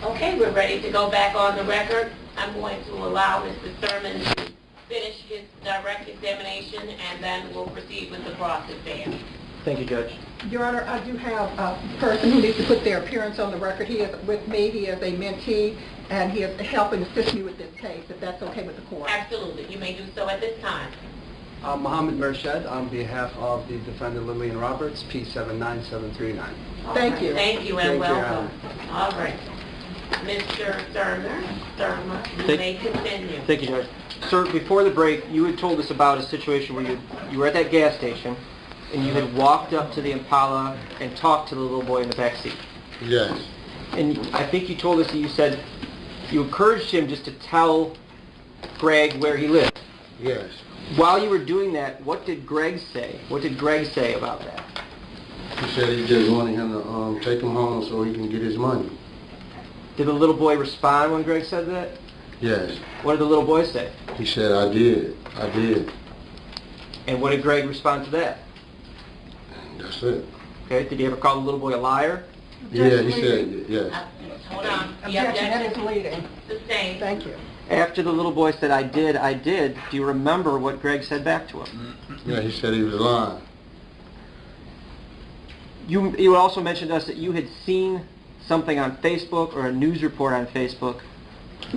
Okay, we're ready to go back on the record. I'm going to allow Mr. Thurman to finish his direct examination, and then we'll proceed with the cross-exam. Thank you, Judge. Your Honor, I do have a person who needs to put their appearance on the record. He is with me. He is a mentee, and he is helping assist me with this case, if that's okay with the court. Absolutely. You may do so at this time. Mohammed Mershed on behalf of the defendant Lillian Roberts, P79739. Thank you. Thank you, and Thank you, welcome. All right. Mr. Thurman, you may continue. Thank you, Judge. Sir, before the break, you had told us about a situation where you were at that gas station, and you had walked up to the Impala and talked to the little boy in the back seat. Yes. And I think you told us that you said you encouraged him just to tell Greg where he lived. Yes. While you were doing that, what did Greg say? What did Greg say about that? He said he just wanted him to take him home so he can get his money. Did the little boy respond when Greg said that? Yes. What did the little boy say? He said, I did. I did. And what did Greg respond to that? That's it. Okay, did he ever call the little boy a liar? Yeah, he said, yes. Hold on. The Objection, that is objection leading. sustained. Thank you. After the little boy said, I did, do you remember what Greg said back to him? Yeah, he said he was lying. You also mentioned to us that you had seen something on Facebook or a news report on Facebook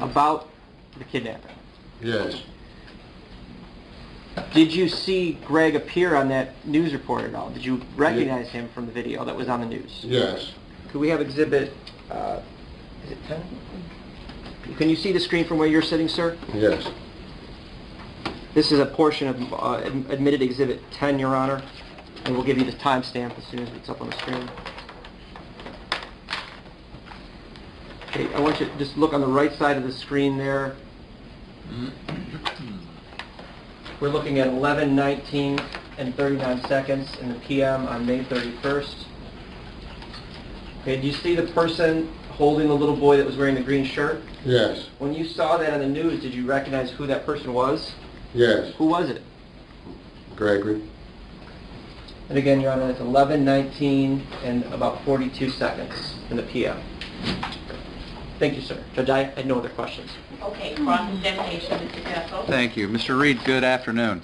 about the kidnapping. Yes. Did you see Greg appear on that news report at all? Did you recognize him from the video that was on the news? Yes. Could we have exhibit, is it 10? Can you see the screen from where you're sitting, sir? Yes. This is a portion of admitted exhibit 10, Your Honor, and we'll give you the timestamp as soon as it's up on the screen. Okay, I want you to just look on the right side of the screen there. We're looking at 11:19 and 39 seconds in the PM on May 31st. Okay, do you see the person holding the little boy that was wearing the green shirt? Yes. When you saw that on the news, did you recognize who that person was? Yes. Who was it? Gregory. And again, Your Honor, it's 11:19 and about 42 seconds in the PM. Thank you, sir. Judge, I had no other questions. Okay, cross-examination, Mr. Kessel. Thank you. Mr. Reid, good afternoon.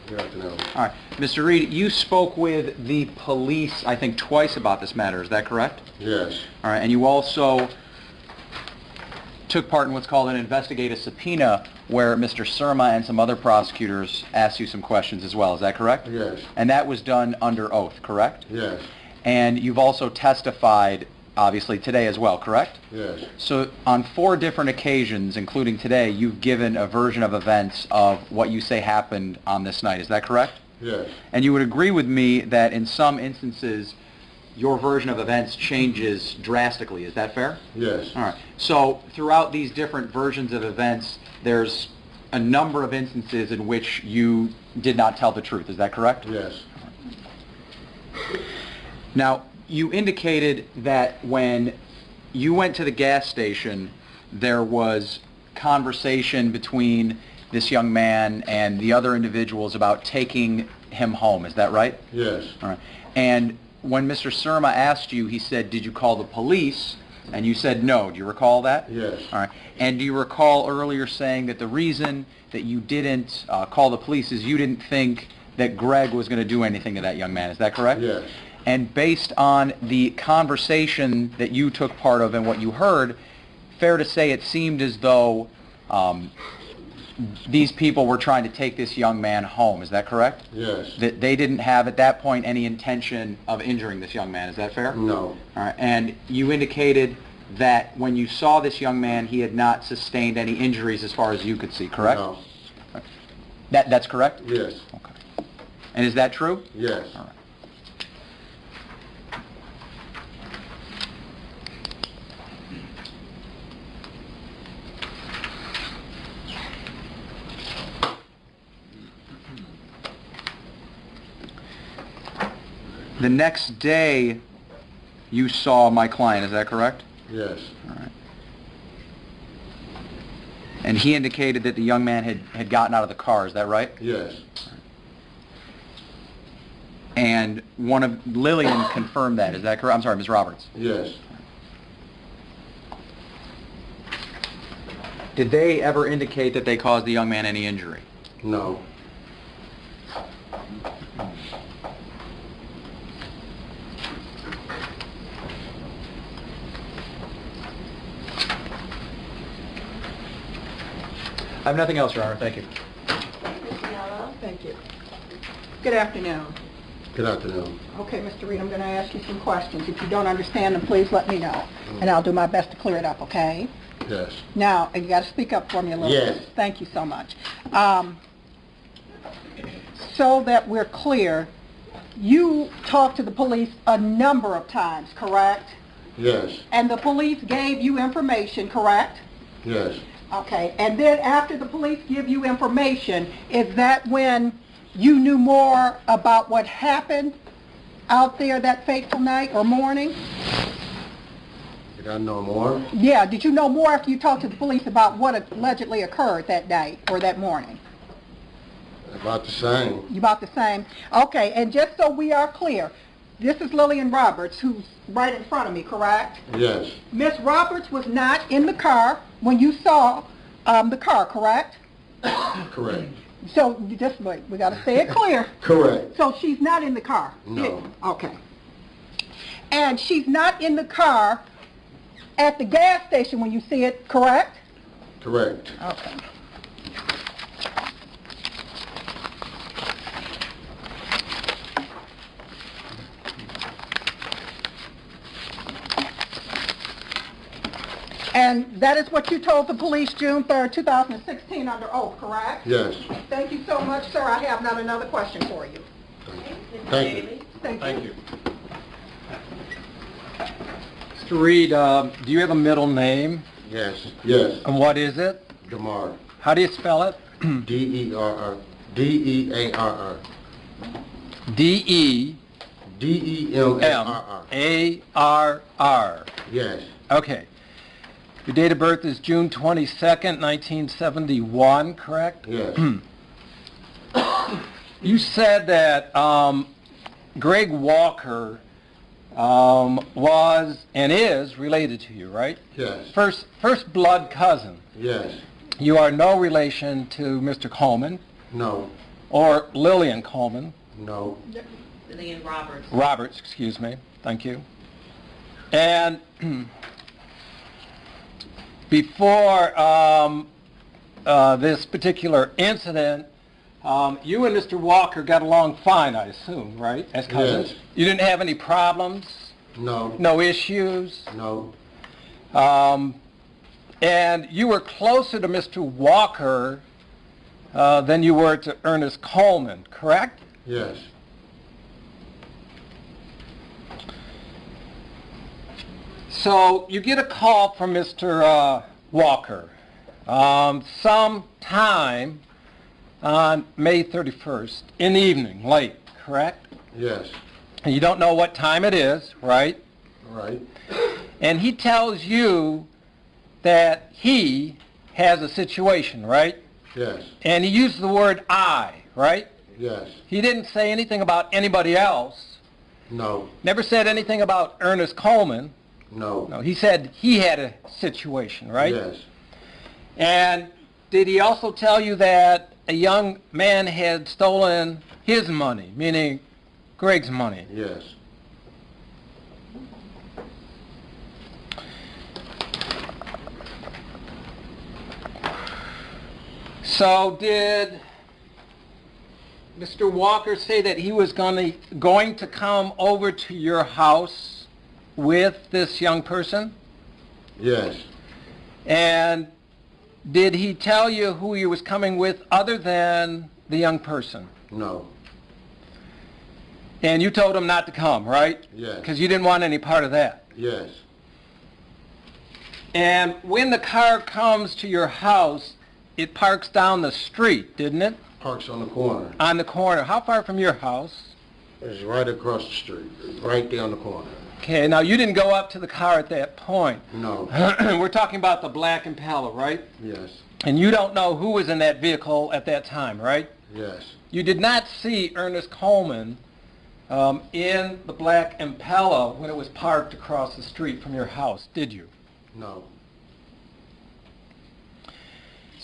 Good afternoon. All right. Mr. Reid, you spoke with the police, I think, twice about this matter. Is that correct? Yes. All right. And you also took part in what's called an investigative subpoena where Mr. Surma and some other prosecutors asked you some questions as well. Is that correct? Yes. And that was done under oath, correct? Yes. And you've also testified, obviously, today as well, correct? Yes. So on 4 different occasions, including today, you've given a version of events of what you say happened on this night. Is that correct? Yes. And you would agree with me that in some instances, your version of events changes drastically. Is that fair? Yes. All right. So throughout these different versions of events, there's a number of instances in which you did not tell the truth. Is that correct? Yes. Now, you indicated that when you went to the gas station, there was conversation between this young man and the other individuals about taking him home. Is that right? Yes. All right. And when Mr. Surma asked you, he said, did you call the police? And you said no. Do you recall that? Yes. All right. And do you recall earlier saying that the reason that you didn't call the police is you didn't think that Greg was going to do anything to that young man? Is that correct? Yes. And based on the conversation that you took part of and what you heard, fair to say it seemed as though these people were trying to take this young man home. Is that correct? Yes. That they didn't have at that point any intention of injuring this young man. Is that fair? No. All right. And you indicated that when you saw this young man, he had not sustained any injuries as far as you could see, correct? No. That's correct? Yes. Okay. And is that true? Yes. All right. The next day, you saw my client, is that correct? Yes. All right. And he indicated that the young man had gotten out of the car, is that right? Yes. And one of Lillian confirmed that, is that correct? I'm sorry, Ms. Roberts. Yes. Did they ever indicate that they caused the young man any injury? No. I have nothing else, Your Honor. Thank you. Ms. Mello? Thank you. Good afternoon. Good afternoon. Okay, Mr. Reid, I'm going to ask you some questions. If you don't understand them, please let me know, and I'll do my best to clear it up, okay? Yes. Now, you got to speak up for me a little Yes. bit. Thank you so much. So that we're clear, you talked to the police a number of times, correct? Yes. And the police gave you information, correct? Yes. Okay, and then after the police give you information, is that when you knew more about what happened out there that fateful night or morning? Did I know more? Yeah, did you know more after you talked to the police about what allegedly occurred that night or that morning? About the same. You about the same? Okay, and just so we are clear, this is Lillian Roberts, who's right in front of me, correct? Yes. Miss Roberts was not in the car when you saw the car, correct? Correct. So, just wait, we got to say it clear. Correct. So she's not in the car? No. Okay. And she's not in the car at the gas station when you see it, correct? Correct. Okay. And that is what you told the police June 3rd, 2016 under oath, correct? Yes. Thank you so much, sir. I have not another question for you. Thank you. Thank you. Mr. Reid, do you have a middle name? Yes. Yes. And what is it? DeMar. How do you spell it? D-E-R-R. D-E-A-R-R. D-E-M-A-R-R. D-E-M-A-R-R. Yes. Okay. Your date of birth is June 22nd, 1971, correct? Yes. You said that Greg Walker was and is related to you, right? Yes. First blood cousin. Yes. You are no relation to Mr. Coleman No. or Lillian Coleman. No. Lillian Roberts. Roberts, excuse me. Thank you. And before this particular incident, you and Mr. Walker got along fine, I assume, right? As cousins? Yes. You didn't have any problems? No. No issues? No. And you were closer to Mr. Walker than you were to Ernest Coleman, correct? Yes. So you get a call from Mr. Walker sometime on May 31st in the evening, late, correct? Yes. And you don't know what time it is, right? Right. And he tells you that he has a situation, right? Yes. And he used the word I, right? Yes. He didn't say anything about anybody else. No. Never said anything about Ernest Coleman. No. No, he said he had a situation, right? Yes. And did he also tell you that a young man had stolen his money, meaning Greg's money? Yes. So did Mr. Walker say that he was going to come over to your house with this young person? Yes. And did he tell you who he was coming with other than the young person? No. And you told him not to come, right? Yes. Because you didn't want any part of that. Yes. And when the car comes to your house, it parks down the street, didn't it? Parks on the corner. On the corner. How far from your house? It's right across the street. Right there on the corner. Okay, now you didn't go up to the car at that point. No. We're talking about the black Impala, right? Yes. And you don't know who was in that vehicle at that time, right? Yes. You did not see Ernest Coleman in the black Impala when it was parked across the street from your house, did you? No.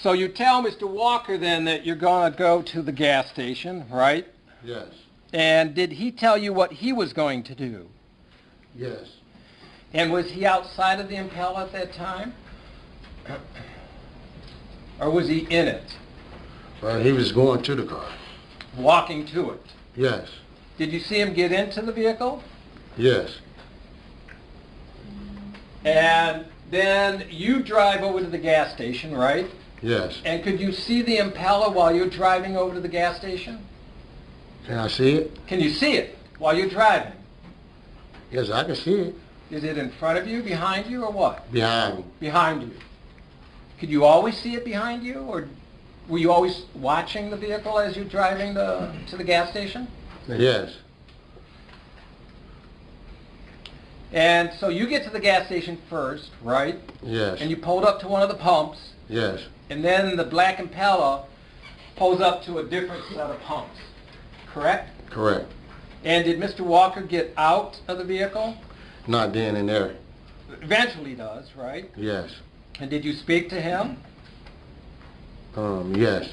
So you tell Mr. Walker then that you're going to go to the gas station, right? Yes. And did he tell you what he was going to do? Yes. And was he outside of the Impala at that time? Or was he in it, Well, he was going to the car. walking to it? Yes. Did you see him get into the vehicle? Yes. And then you drive over to the gas station, right? Yes. And could you see the Impala while you're driving over to the gas station? Can I see it? Can you see it while you're driving? Yes, I can see it. Is it in front of you, behind you, or what? Behind me. Behind you. Could you always see it behind you, or were you always watching the vehicle as you're driving to the gas station? Yes. And so you get to the gas station first, right? Yes. And you pulled up to one of the pumps, Yes. and then the black Impala pulls up to a different set of pumps, correct? Correct. And did Mr. Walker get out of the vehicle? Not then and there. Eventually does, right? Yes. And did you speak to him? Yes.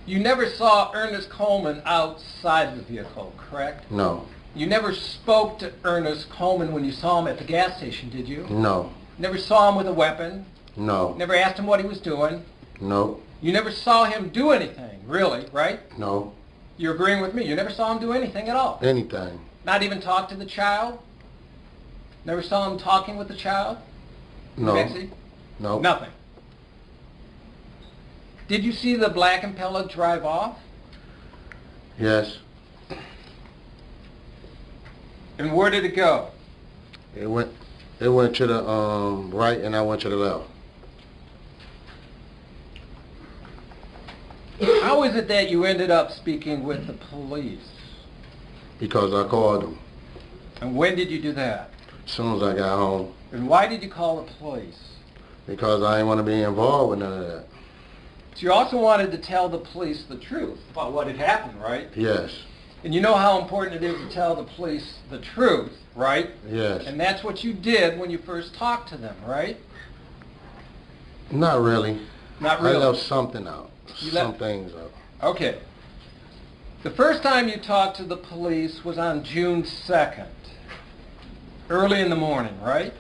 You never saw Ernest Coleman outside the vehicle, correct? No. You never spoke to Ernest Coleman when you saw him at the gas station, did you? No. Never saw him with a weapon? No. Never asked him what he was doing? No. You never saw him do anything, really, right? No. You're agreeing with me. You never saw him do anything at all? Anything. Not even talk to the child? Never saw him talking with the child? No. Betsy? No. Nothing. Did you see the black Impala drive off? Yes. And where did it go? It went to the right and I went to the left. How is it that you ended up speaking with the police? Because I called them And when did you do that? as soon as I got home. And why did you call the police? Because I didn't want to be involved with none of that. So you also wanted to tell the police the truth about what had happened, right? Yes. And you know how important it is to tell the police the truth, right? Yes. And that's what you did when you first talked to them, right? Not really. Not really. I left something out. You Some left- things out. Okay. The first time you talked to the police was on June 2nd, early in the morning, right?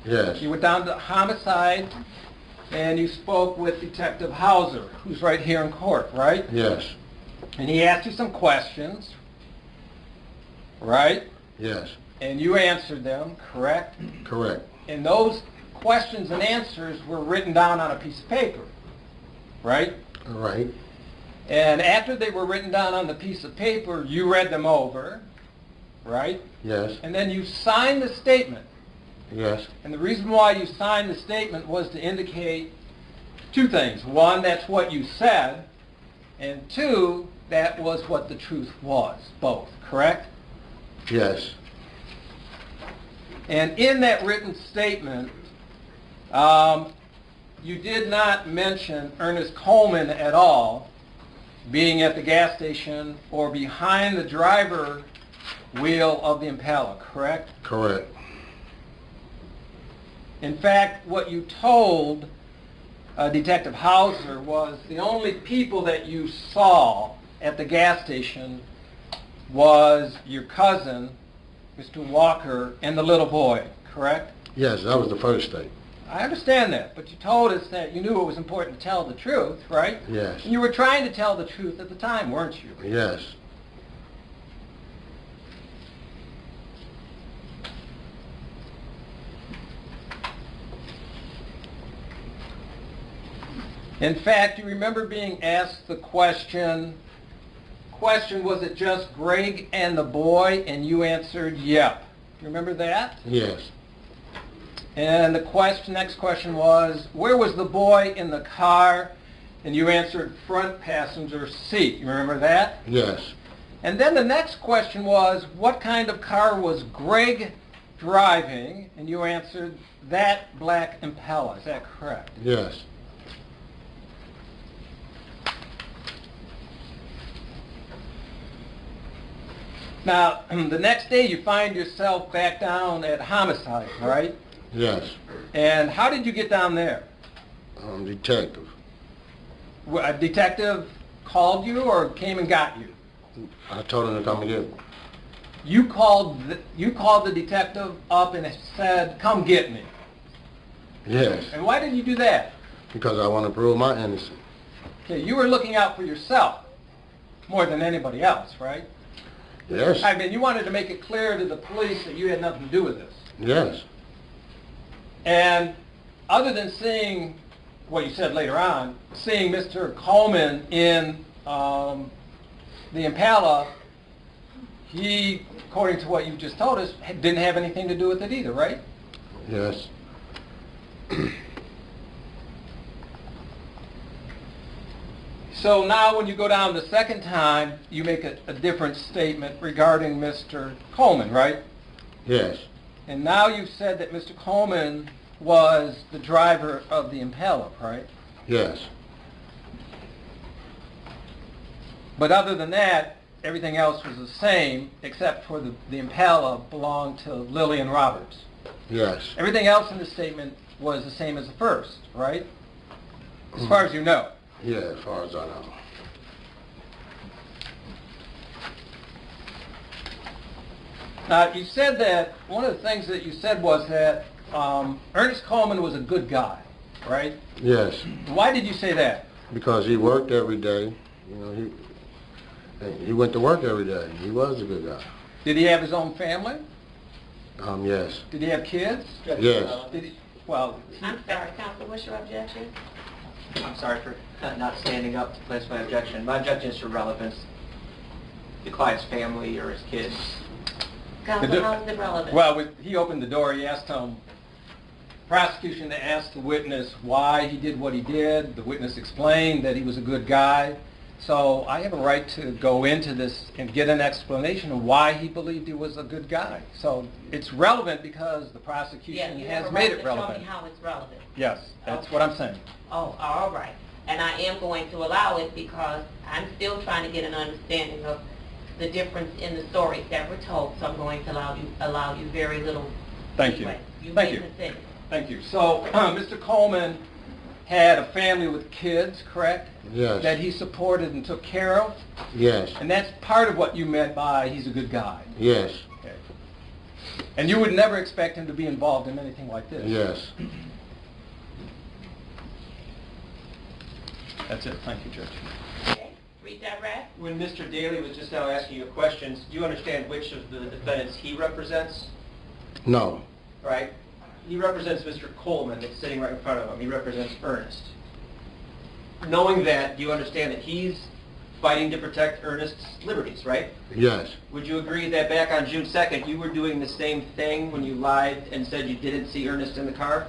Yes. You went down to homicide, and you spoke with Detective Hauser, who's right here in court, right? Yes. And he asked you some questions, right? Yes. And you answered them, correct? Correct. And those questions and answers were written down on a piece of paper, right? Right. And after they were written down on the piece of paper, you read them over, right? Yes. And then you signed the statement. Yes. And the reason why you signed the statement was to indicate two things. One, that's what you said, and two, that was what the truth was, both, correct? Yes. And in that written statement, you did not mention Ernest Coleman at all being at the gas station or behind the driver wheel of the Impala, correct? Correct. In fact, what you told Detective Hauser was the only people that you saw at the gas station was your cousin, Mr. Walker, and the little boy, correct? Yes, that was the first thing. I understand that, but you told us that you knew it was important to tell the truth, right? Yes. And you were trying to tell the truth at the time, weren't you? Yes. In fact, you remember being asked the question, was it just Greg and the boy? And you answered, yep. You remember that? Yes. And the next question was, where was the boy in the car? And you answered, front passenger seat. You remember that? Yes. And then the next question was, what kind of car was Greg driving? And you answered, that black Impala. Is that correct? Yes. Now, the next day you find yourself back down at homicide, right? Yes. And how did you get down there? Detective. A detective called you or came and got you? I told him to come and get me. You called the detective up and said, come get me. Yes. And why did you do that? Because I want to prove my innocence. Okay, you were looking out for yourself more than anybody else, right? Yes. I mean, you wanted to make it clear to the police that you had nothing to do with this. Yes. And other than seeing what you said later on, seeing Mr. Coleman in the Impala, he, according to what you just told us, didn't have anything to do with it either, right? Yes. So now when you go down the second time, you make a different statement regarding Mr. Coleman, right? Yes. And now you've said that Mr. Coleman was the driver of the Impala, right? Yes. But other than that, everything else was the same, except for the Impala belonged to Lillian Roberts. Yes. Everything else in the statement was the same as the first, right? As far as you know. Yeah, as far as I know. Now, you said that, one of the things that you said was that Ernest Coleman was a good guy, right? Yes. Why did you say that? Because he worked every day. You know, he went to work every day. He was a good guy. Did he have his own family? Yes. Did he have kids? Yes. Did he, well, I'm sorry, Counsel, what's your objection? I'm sorry for not standing up to place my objection. My objection is for relevance. The client's family or his kids. Counsel, how is it relevant? well, he opened the door. He asked prosecution to ask the witness why he did what he did. The witness explained that he was a good guy. So I have a right to go into this and get an explanation of why he believed he was a good guy. So it's relevant because the prosecution you have has a made right it to Show relevant. me how it's relevant. Yes, that's Okay. what I'm saying. Oh, all right. And I am going to allow it because I'm still trying to get an understanding of the difference in the stories that were told. So I'm going to allow you very little. Thank you. leeway. Thank may you. continue. Thank you. So Mr. Coleman had a family with kids, correct? Yes. That he supported and took care of? Yes. And that's part of what you meant by he's a good guy. Yes. Okay. And you would never expect him to be involved in anything like this? Yes. That's it. Thank you, Judge. Okay, redirect. When Mr. Daly was just now asking you questions, do you understand which of the defendants he represents? No. Right? He represents Mr. Coleman that's sitting right in front of him. He represents Ernest. Knowing that, do you understand that he's fighting to protect Ernest's liberties, right? Yes. Would you agree that back on June 2nd, you were doing the same thing when you lied and said you didn't see Ernest in the car?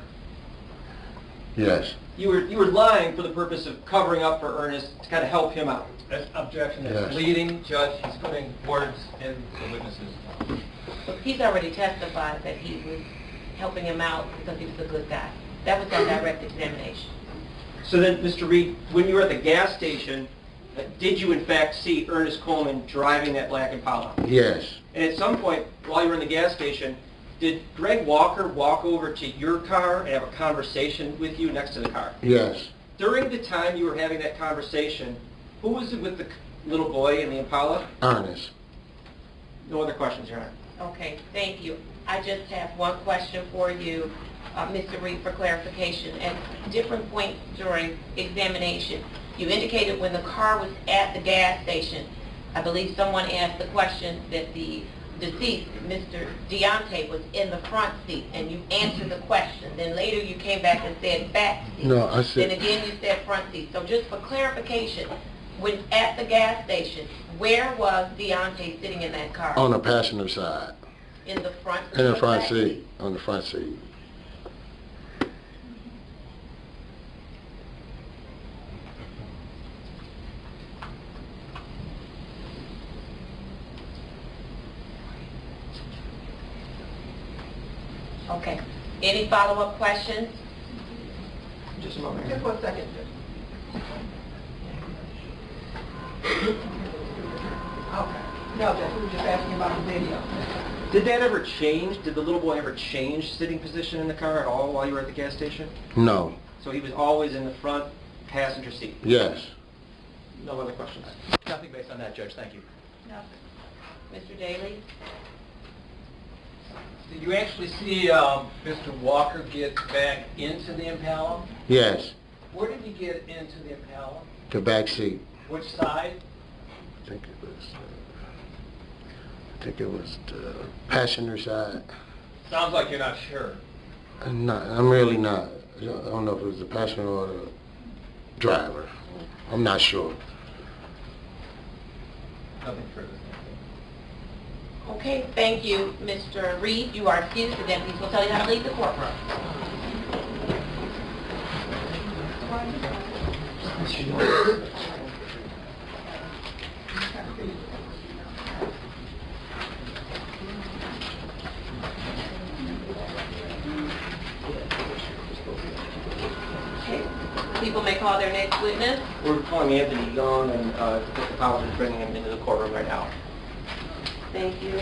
Yes. You were lying for the purpose of covering up for Ernest to kind of help him out. That's objection. Yes. That's leading, Judge. He's putting words in the witnesses. He's already testified that he was helping him out because he was a good guy. That was on direct examination. So then, Mr. Reid, when you were at the gas station, did you in fact see Ernest Coleman driving that black Impala? Yes. And at some point, while you were in the gas station, did Greg Walker walk over to your car and have a conversation with you next to the car? Yes. During the time you were having that conversation, who was it with the little boy in the Impala? Ernest. No other questions, Your Honor. Okay, thank you. I just have one question for you, Mr. Reid, for clarification. At different points during examination, you indicated when the car was at the gas station, I believe someone asked the question that the deceased, Mr. Deontae, was in the front seat, and you answered the question. Then later you came back and said back seat. No, I said... Then again you said front seat. So just for clarification, when at the gas station, where was Deontae sitting in that car? On the passenger side. In the front seat? In the or front back seat. On the front seat. Okay. Any follow-up questions? Just a moment. Just 1 second. Okay. No, Judge, we were just asking about the video. Did that ever change? Did the little boy ever change sitting position in the car at all while you were at the gas station? No. So he was always in the front passenger seat? Yes. No other questions? Nothing based on that, Judge. Thank you. No. Mr. Daly? Did you actually see Mr. Walker get back into the Impala? Yes. Where did he get into the Impala? The back seat. Which side? I think it was the passenger side. Sounds like you're not sure. I'm really not. I don't know if it was the passenger or the driver. I'm not sure. Nothing further. Okay, thank you, Mr. Reid. You are excused. The deputies will tell you how to leave the courtroom. Okay, people may call their next witness. We're calling Anthony Young and the college is bringing him into the courtroom right now. Thank you.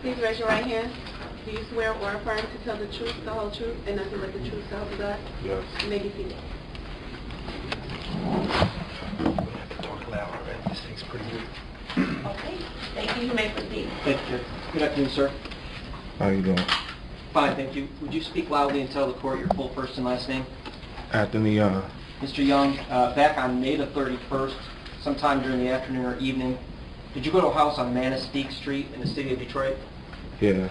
Please raise your right hand. Do you swear or affirm to tell the truth, the whole truth, and nothing but the truth, so help you God? Yes. You may be seated. Talk loud already. This thing's pretty good. Okay, thank you. You may proceed. Thank you. Good afternoon, sir. How you doing? Fine, thank you. Would you speak loudly and tell the court your full first and last name? Anthony Young. Mr. Young, back on May the 31st, sometime during the afternoon or evening, did you go to a house on Manistee Street in the city of Detroit? Yeah. Could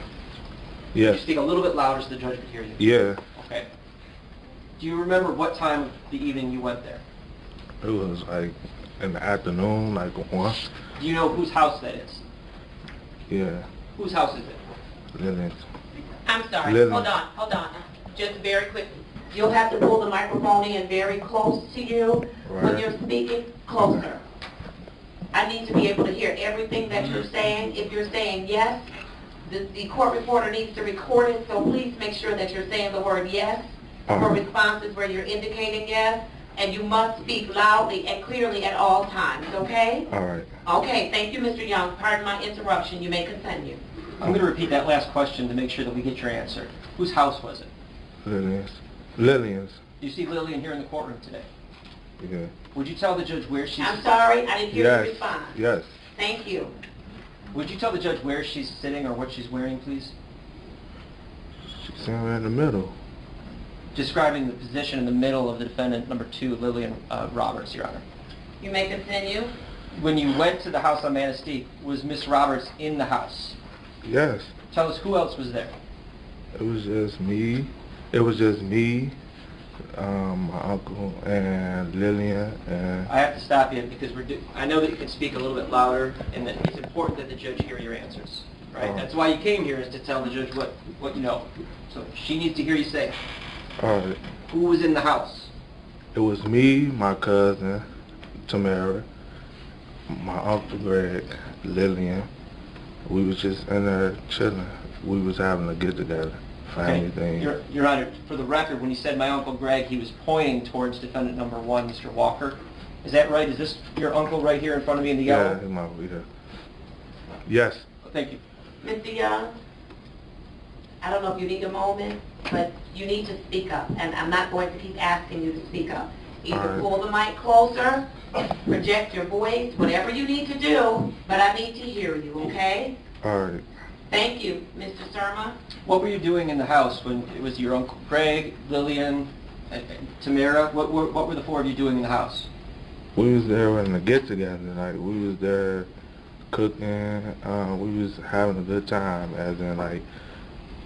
Yes. you speak a little bit louder so the judge could hear you? Yeah. Okay. Do you remember what time of the evening you went there? It was like in the afternoon, like 1. Do you know whose house that is? Yeah. Whose house is it? Lillian. I'm sorry, Lillian. hold on. Just very quickly. You'll have to pull the microphone in very close to you when Right. you're speaking, closer. I need to be able to hear everything that you're saying. If you're saying yes, the court reporter needs to record it, so please make sure that you're saying the word yes for responses where you're indicating yes, and you must speak loudly and clearly at all times, okay? All right. Okay, thank you, Mr. Young. Pardon my interruption. You may continue. I'm going to repeat that last question to make sure that we get your answer. Whose house was it? Lillian's. You see Lillian here in the courtroom today. Yeah. Would you tell the judge where she's... I'm sorry, I didn't hear Yes. you respond. Yes. Thank you. Would you tell the judge where she's sitting or what she's wearing, please? She's sitting right in the middle. Describing the position in the middle of the defendant, number 2, Lillian Roberts, Your Honor. You may continue. When you went to the house on Manistee, was Miss Roberts in the house? Yes. Tell us who else was there. It was just me. My uncle, and Lillian, and... I have to stop you because I know that you can speak a little bit louder and that it's important that the judge hear your answers, right? That's why you came here, is to tell the judge what you know. So she needs to hear you say it. All right. Who was in the house? It was me, my cousin, Tamara, my uncle Greg, Lillian. We was just in there chilling. We was having a get-together, family thing. Your Honor, for the record, when you said my Uncle Greg, he was pointing towards defendant number 1, Mr. Walker. Is that right? Is this your uncle right here in front of me in the yellow? Yeah, he might be here. Yes. Thank you. Mr. Young, I don't know if you need a moment, but you need to speak up, and I'm not going to keep asking you to speak up. Either All right. pull the mic closer, project your voice, whatever you need to do, but I need to hear you, okay? All right. Thank you, Mr. Surma. What were you doing in the house when it was your Uncle Greg, Lillian, and Tamara? What were the 4 of you doing in the house? We was there having a get-together. Like, we was there cooking. We was having a good time, as in, like,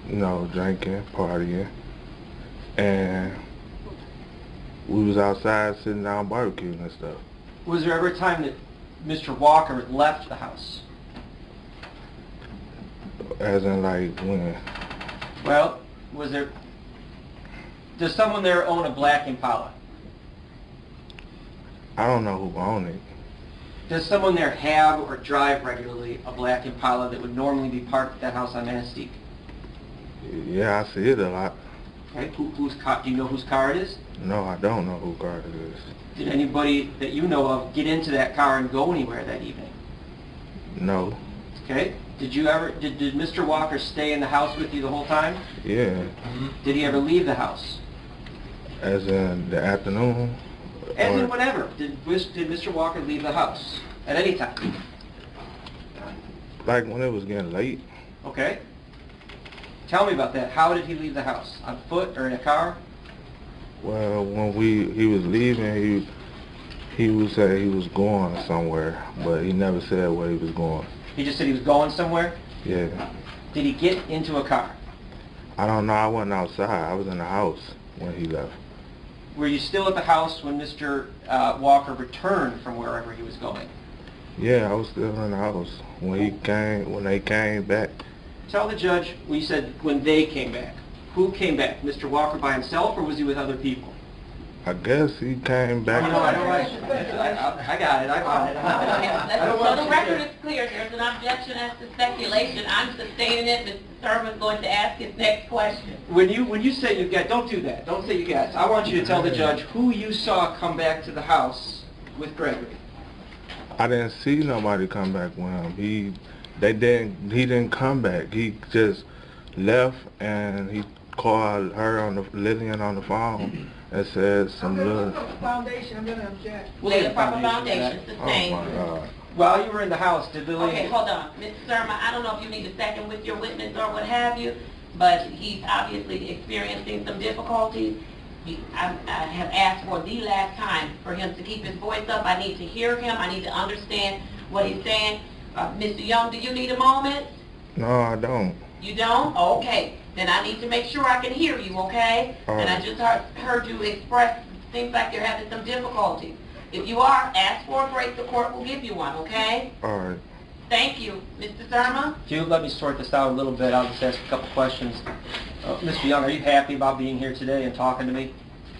you know, drinking, partying. And we was outside sitting down barbecuing and stuff. Was there ever a time that Mr. Walker left the house? As in, like, when? Well, does someone there own a black Impala? I don't know who owned it. Does someone there have or drive regularly a black Impala that would normally be parked at that house on Manistee? Yeah, I see it a lot. Okay, whose car? Do you know whose car it is? No, I don't know who car it is. Did anybody that you know of get into that car and go anywhere that evening? No. Okay. Did Mr. Walker stay in the house with you the whole time? Yeah. Did he ever leave the house? As in the afternoon? As in Or- whatever. Did Mr. Walker leave the house at any time? Like when it was getting late. Okay. Tell me about that. How did he leave the house? On foot or in a car? Well, when he was leaving, he would say he was going somewhere, but he never said where he was going. He just said he was going somewhere? Yeah. Did he get into a car? I don't know. I wasn't outside. I was in the house when he left. Were you still at the house when Mr. Walker returned from wherever he was going? Yeah, I was still in the house when they came back. Tell the judge, well, you said when they came back. Who came back? Mr. Walker by himself, or was he with other people? I guess he came back. No, I don't like I got it. I got it. I don't want So the you record to- is clear. There's an objection as to speculation. I'm sustaining it. Mr. Surma's going to ask his next question. When you say you get, don't do that. Don't say you get. I want you to tell the judge who you saw come back to the house with Gregory. I didn't see nobody come back with him. He didn't come back. He just left and he called Lillian on the phone and said some little... Foundation, I'm gonna object. We'll Lay the proper foundation, Oh sustained. my God. While you were in the house, did Lillian... Okay, hold on. Mr. Surma, I don't know if you need a second with your witness or what have you, but he's obviously experiencing some difficulties. I have asked for the last time for him to keep his voice up. I need to hear him. I need to understand what he's saying. Mr. Young, do you need a moment? No, I don't. You don't? Okay. Then I need to make sure I can hear you, okay? All And I right. just heard you express, seems like you're having some difficulty. If you are, ask for a break. The court will give you one, okay? All right. Thank you. Mr. Surma? If you let me sort this out a little bit, I'll just ask a couple questions. Mr. Young, are you happy about being here today and talking to me?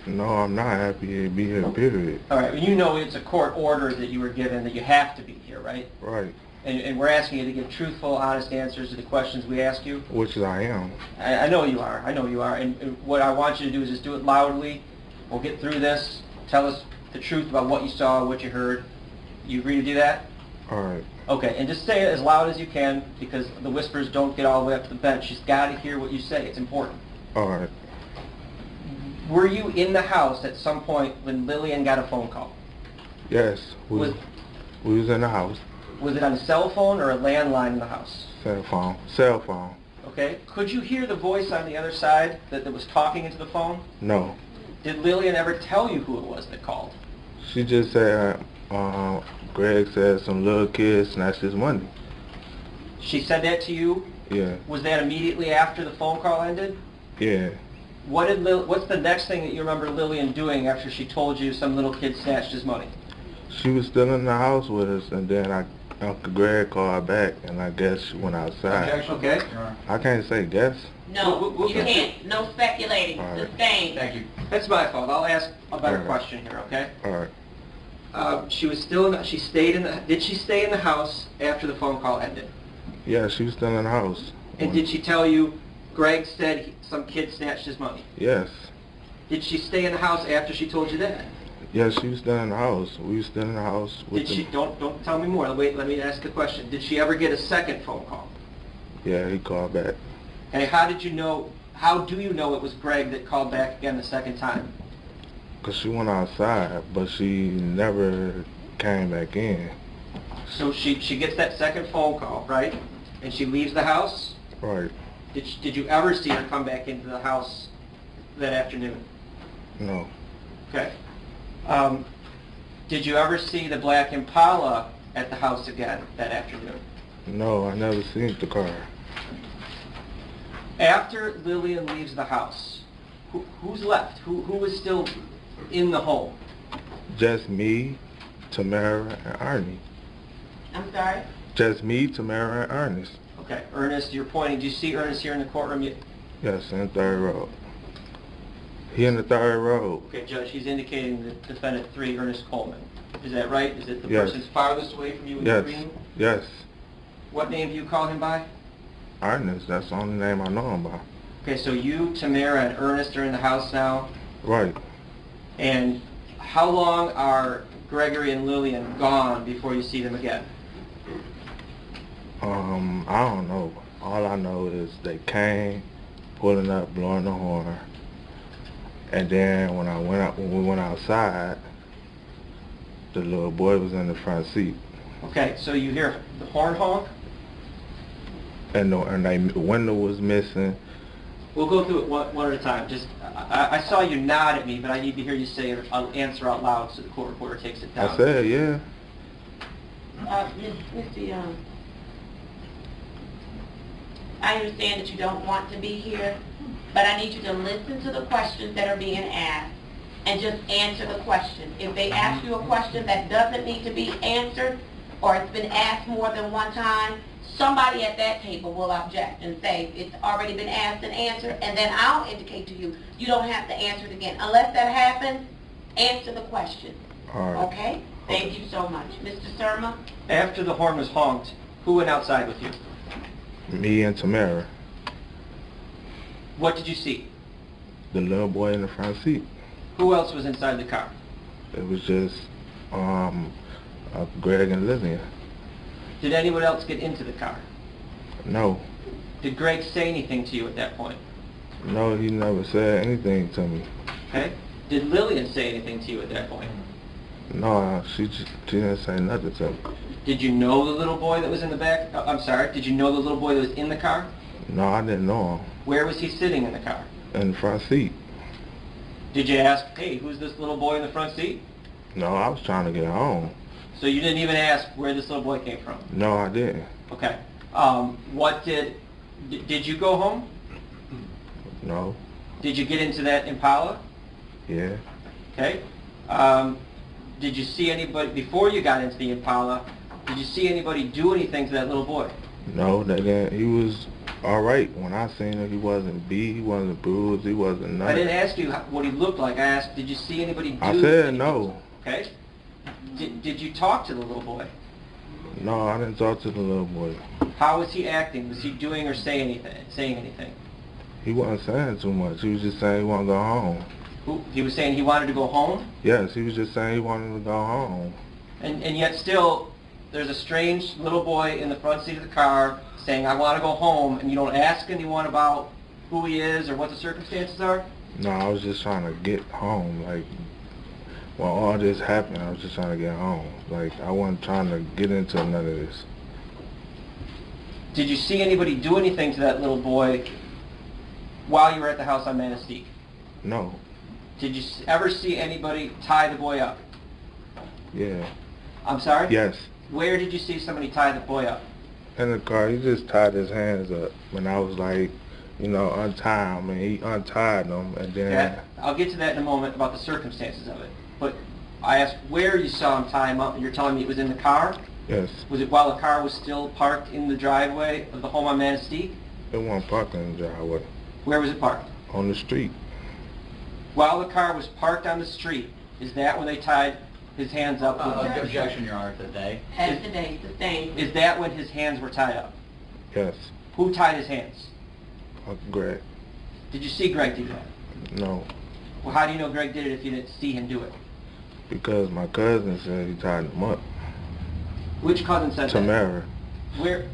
No, I'm not happy to be here, period. All right, well, you know it's a court order that you were given that you have to be here, right? Right. And we're asking you to give truthful, honest answers to the questions we ask you. Which I am. I know you are. I know you are. And what I want you to do is just do it loudly. We'll get through this. Tell us the truth about what you saw, what you heard. You agree to do that? All right. Okay, and just say it as loud as you can because the whispers don't get all the way up to the bench. She's got to hear what you say. It's important. All right. Were you in the house at some point when Lillian got a phone call? Yes. We was in the house. Was it on a cell phone or a landline in the house? Cell phone. Cell phone. Okay. Could you hear the voice on the other side that was talking into the phone? No. Did Lillian ever tell you who it was that called? She just said, Greg said some little kid snatched his money. She said that to you? Yeah. Was that immediately after the phone call ended? Yeah. What's the next thing that you remember Lillian doing after she told you some little kid snatched his money? She was still in the house with us, and then Uncle Greg called back, and I guess she went outside. Okay. I can't say guess. No, We'll you get can't. No speculating. All right. Sustained. Thank you. That's my fault. I'll ask a better All right. question here, okay? All right. She was still did she stay in the house after the phone call ended? Yeah, she was still in the house. And did she tell you Greg said some kid snatched his money? Yes. Did she stay in the house after she told you that? Yeah, she was still in the house. We were still in the house with Did she don't tell me more. Wait, let me ask the question. Did she ever get a second phone call? Yeah, he called back. And how do you know it was Greg that called back again the second time? Because she went outside, but she never came back in. So she gets that second phone call, right? And she leaves the house? Right. Did you ever see her come back into the house that afternoon? No. Okay. Did you ever see the black Impala at the house again that afternoon? No, I never seen the car. After Lillian leaves the house, who's left? Who was still in the home? Just me, Tamara, and Ernie. I'm sorry? Just me, Tamara, and Ernest. Okay, Ernest, you're pointing. Do you see Ernest here in the courtroom? Yes, in the third row. He in the third row. Okay, Judge, he's indicating the defendant 3, Ernest Coleman. Is that right? Is it the Yes. person's farthest away from you in the Yes. green? Yes. What name do you call him by? Ernest, that's the only name I know him by. Okay, so you, Tamara, and Ernest are in the house now. Right. And how long are Gregory and Lillian gone before you see them again? I don't know. All I know is they came, pulling up, blowing the horn. And then when we went outside, the little boy was in the front seat. Okay, so you hear the horn honk? And the window was missing. We'll go through it one at a time. Just, I saw you nod at me, but I need to hear you say it, answer out loud so the court reporter takes it down. I said, yeah. Mr. Young, I understand that you don't want to be here, but I need you to listen to the questions that are being asked and just answer the question. If they ask you a question that doesn't need to be answered, or it's been asked more than one time, somebody at that table will object and say it's already been asked and answered, and then I'll indicate to you, you don't have to answer it again. Unless that happens, answer the question. All right. Okay? Thank you so much. Mr. Surma? After the horn was honked, who went outside with you? Me and Tamara. What did you see? The little boy in the front seat. Who else was inside the car? It was just Greg and Lillian. Did anyone else get into the car? No. Did Greg say anything to you at that point? No, he never said anything to me. Okay. Did Lillian say anything to you at that point? No, she didn't say nothing to me. Did you know the little boy that was in the back? I'm sorry, did you know the little boy that was in the car? No, I didn't know him. Where was he sitting in the car? In the front seat. Did you ask, hey, who's this little boy in the front seat? No, I was trying to get home. So you didn't even ask where this little boy came from? No, I didn't. Okay. Did you go home? No. Did you get into that Impala? Yeah. Okay. Did you see anybody, before you got into the Impala, did you see anybody do anything to that little boy? No, they didn't. He was all right. When I seen him, he wasn't beat, he wasn't bruised, he wasn't I nothing. didn't ask you what he looked like. I asked, did you see anybody do I said anything? no. Okay. Did you talk to the little boy? No, I didn't talk to the little boy. How was he acting? Was he doing or saying anything? He wasn't saying too much. He was just saying he wanted to go home. He was saying he wanted to go home? Yes, he was just saying he wanted to go home. And yet still, there's a strange little boy in the front seat of the car saying, I want to go home, and you don't ask anyone about who he is or what the circumstances are? No, I was just trying to get home. Like, when all this happened, I was just trying to get home. Like, I wasn't trying to get into none of this. Did you see anybody do anything to that little boy while you were at the house on Manistee? No. Did you ever see anybody tie the boy up? Yeah. I'm sorry? Yes. Where did you see somebody tie the boy up? In the car, he just tied his hands up. When I was like, you know, untie him, and he untied them, and then... Okay. I'll get to that in a moment about the circumstances of it. But I asked where you saw him tie him up, and you're telling me it was in the car? Yes. Was it while the car was still parked in the driveway of the home on Manistee? It wasn't parked in the driveway. Where was it parked? On the street. While the car was parked on the street, is that when they tied his hands up? Objection, Your Honor, today. As today, sustained. Is that when his hands were tied up? Yes. Who tied his hands? Uncle Greg. Did you see Greg do that? No. Well, how do you know Greg did it if you didn't see him do it? Because my cousin said he tied him up. Which cousin said that? Tamara. Where?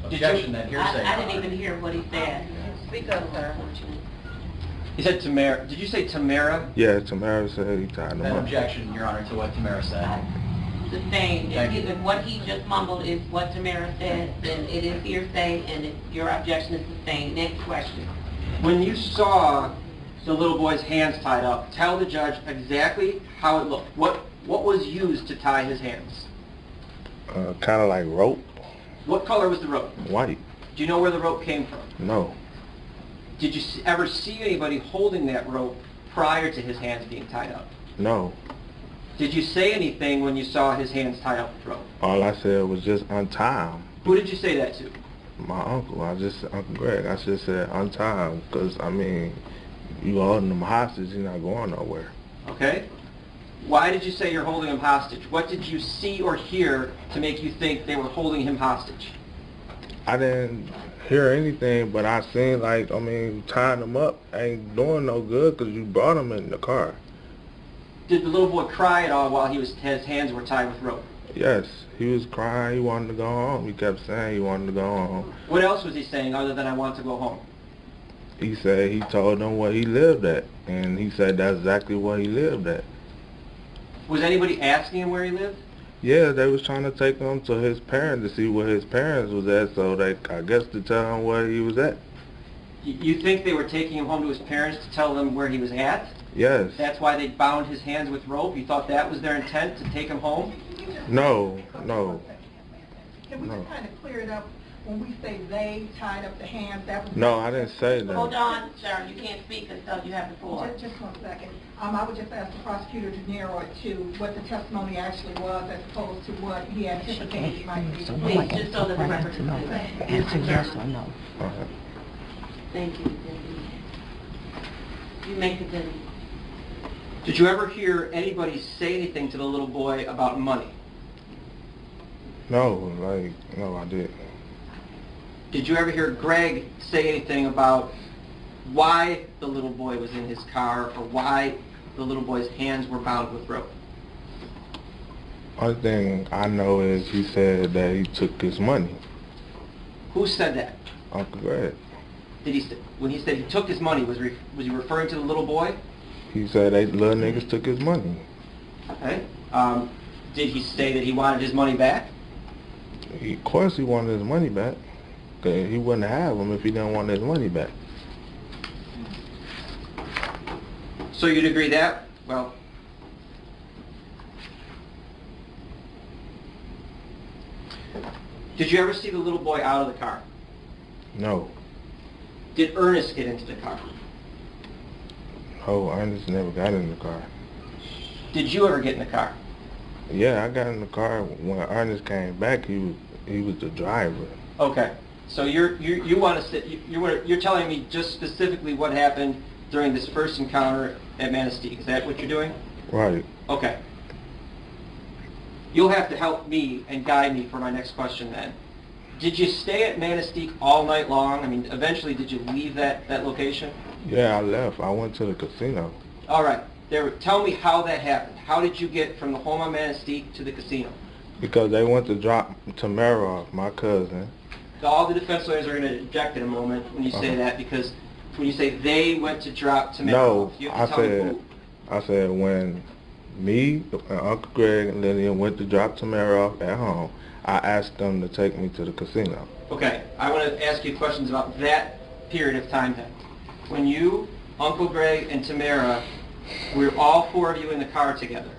Objection, that hearsay. I didn't even hear what he said. Speak up, sir. He said Tamara. Did you say Tamara? Yeah, Tamara said he tied him An up. objection, Your Honor, to what Tamara said. Sustained. Thank you. If what he just mumbled is what Tamara said, then it is hearsay, and your objection is sustained. Next question. When you saw the little boy's hands tied up, tell the judge exactly how it looked. What was used to tie his hands? Kind of like rope. What color was the rope? White. Do you know where the rope came from? No. Did you ever see anybody holding that rope prior to his hands being tied up? No. Did you say anything when you saw his hands tied up with rope? All I said was just untie him. Who did you say that to? My uncle. Uncle Greg. I just said untie him because, I mean, you holding him hostage, he's not going nowhere. Okay. Why did you say you're holding him hostage? What did you see or hear to make you think they were holding him hostage? I didn't hear anything, but I seen, like, I mean, tying him up ain't doing no good because you brought him in the car. Did the little boy cry at all while his hands were tied with rope? Yes, he was crying, he wanted to go home. He kept saying he wanted to go home. What else was he saying other than I want to go home? He said he told them where he lived at, and he said that's exactly where he lived at. Was anybody asking him where he lived? Yeah, they was trying to take him to his parents to see where his parents was at, so they, I guess, to tell him where he was at. You think they were taking him home to his parents to tell them where he was at? Yes. That's why they bound his hands with rope? You thought that was their intent, to take him home? No. Can we just kind of clear it up? When we say they tied up the hands, that was... No, I didn't say that. Hold on, sir. You can't speak until you have the floor. Just 1 second. I would just ask the prosecutor to narrow it to what the testimony actually was as opposed to what he anticipated might be. Please, just so that the record is clear. Answer yes or no. Uh-huh. Thank you. You may continue. Did you ever hear anybody say anything to the little boy about money? No, I didn't. Did you ever hear Greg say anything about why the little boy was in his car or why the little boy's hands were bound with rope? Only thing I know is he said that he took his money. Who said that? Uncle Greg. When he said he took his money, was he referring to the little boy? He said they little niggas took his money. Okay. Did he say that he wanted his money back? Of course he wanted his money back. 'Cause he wouldn't have them if he didn't want his money back. So you'd agree that? Well, did you ever see the little boy out of the car? No. Did Ernest get into the car? No, Ernest never got in the car. Did you ever get in the car? Yeah, I got in the car when Ernest came back. He was the driver. Okay. So you want to you're telling me just specifically what happened during this first encounter at Manistee. Is that what you're doing? Right. Okay. You'll have to help me and guide me for my next question then. Did you stay at Manistee all night long? I mean, eventually did you leave that location? Yeah, I left. I went to the casino. All right. Tell me how that happened. How did you get from the home on Manistee to the casino? Because they went to drop Tamara off, my cousin. All the defense lawyers are going to object in a moment when you say that, because when you say they went to drop Tamara off, you have to tell me who. I said when me and Uncle Greg and Lillian went to drop Tamara off at home, I asked them to take me to the casino. Okay, I want to ask you questions about that period of time then. When you, Uncle Greg, and Tamara, were all four of you in the car together?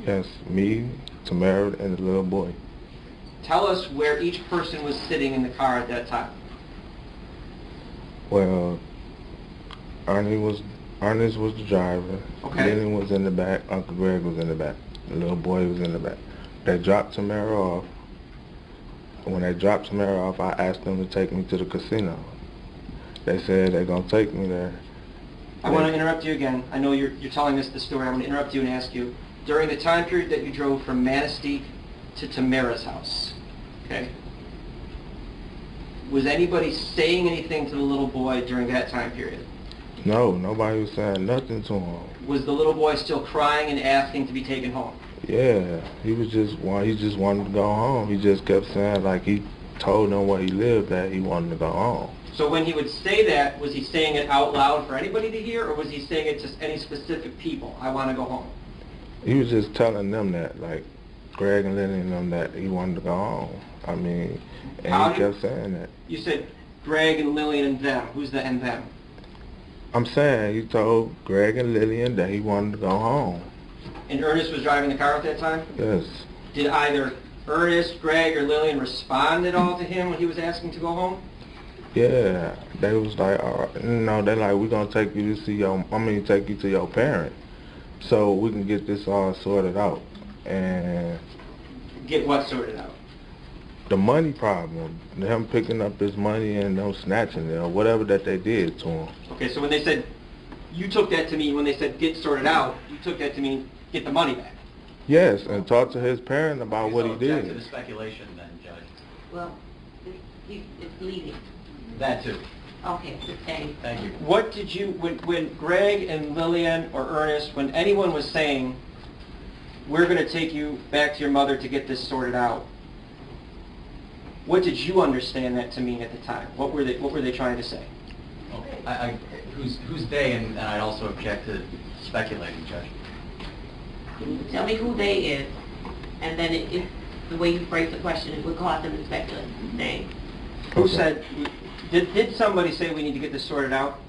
Yes, me, Tamara, and the little boy. Tell us where each person was sitting in the car at that time. Well, Ernest was the driver. Okay. Lillian was in the back. Uncle Greg was in the back. The little boy was in the back. They dropped Tamara off. When they dropped Tamara off, I asked them to take me to the casino. They said they're going to take me there. I want to interrupt you again. I know you're telling us the story. I want to interrupt you and ask you, during the time period that you drove from Manistee to Tamara's house, okay, was anybody saying anything to the little boy during that time period? No, nobody was saying nothing to him. Was the little boy still crying and asking to be taken home? Yeah, he just wanted to go home. He just kept saying, like, he told them where he lived that he wanted to go home. So when he would say that, was he saying it out loud for anybody to hear, or was he saying it to any specific people? I want to go home. He was just telling them that, like, Greg and Lillian and them, that he wanted to go home. I mean, and he kept saying that. You said Greg and Lillian and them. Who's the and them? I'm saying he told Greg and Lillian that he wanted to go home. And Ernest was driving the car at that time? Yes. Did either Ernest, Greg, or Lillian respond at all to him when he was asking to go home? Yeah, they was like, they like, we're gonna take you to see take you to your parents, so we can get this all sorted out. And get what sorted out? The money problem, him picking up his money and them snatching it, or whatever that they did to him. Okay, so when they said, you took that to mean, when they said get sorted out, you took that to mean get the money back? Yes, and talk to his parents about what he did. To the speculation then, Judge. Well, it's leading. That too. Okay, sustained. Thank you. What did you, when Greg and Lillian or Ernest, when anyone was saying, we're going to take you back to your mother to get this sorted out, what did you understand that to mean at the time? What were they trying to say? Okay. Who's they, and I also object to speculating, Judge. Tell me who they is, and then if the way you phrase the question, it would cause them to speculate. Name. Who said, did somebody say we need to get this sorted out?